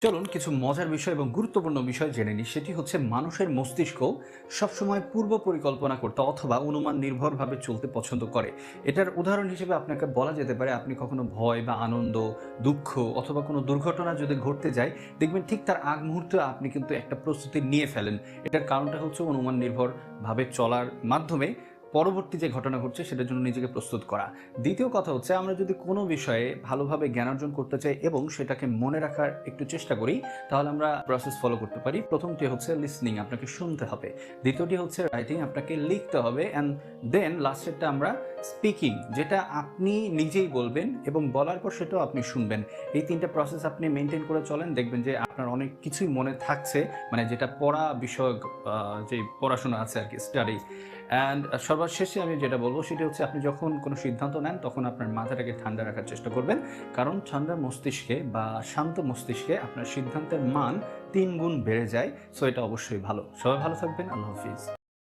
চলুন কিছু মজার বিষয় এবং গুরুত্বপূর্ণ বিষয় জেনে নিই। সেটি হচ্ছে মানুষের মস্তিষ্ক সবসময় পূর্ব পরিকল্পনা করতে অথবা অনুমান নির্ভরভাবে চলতে পছন্দ করে। এটার উদাহরণ হিসেবে আপনাকে বলা যেতে পারে, আপনি কখনো ভয় বা আনন্দ, দুঃখ অথবা কোনো দুর্ঘটনা যদি ঘটতে যায়, দেখবেন ঠিক তার আগ মুহূর্তে আপনি কিন্তু একটা প্রস্তুতি নিয়ে ফেলেন। এটার কারণটা হচ্ছে অনুমান নির্ভরভাবে চলার মাধ্যমে পরবর্তী যে ঘটনা ঘটছে সেটার জন্য নিজেকে প্রস্তুত করা। দ্বিতীয় কথা হচ্ছে, আমরা যদি কোনো বিষয়ে ভালোভাবে জ্ঞান অর্জন করতে চাই এবং সেটাকে মনে রাখার একটু চেষ্টা করি, তাহলে আমরা প্রসেস ফলো করতে পারি। প্রথমটি হচ্ছে লিসনিং, আপনাকে শুনতে হবে। দ্বিতীয়টি হচ্ছে রাইটিং, আপনাকে লিখতে হবে। অ্যান্ড দেন লাস্টেরটা আমরা স্পিকিং, যেটা আপনি নিজেই বলবেন এবং বলার পর সেটাও আপনি শুনবেন। এই তিনটা প্রসেস আপনি মেনটেন করে চলেন, দেখবেন যে আপনার অনেক কিছুই মনে থাকছে, মানে যেটা পড়া বিষয়ক যে পড়াশোনা আছে আর কি, স্টাডি। অ্যান্ড সর্বশেষে আমি যেটা বলবো সেটা হচ্ছে, আপনি যখন কোনো সিদ্ধান্ত নেন তখন আপনার মাথাটাকে ঠান্ডা রাখার চেষ্টা করবেন, কারণ ঠান্ডা মস্তিষ্কে বা শান্ত মস্তিষ্কে আপনার সিদ্ধান্তের মান 3 গুণ বেড়ে যায়। সো এটা অবশ্যই ভালো। সবাই ভালো থাকবেন। আল্লাহ হাফিজ।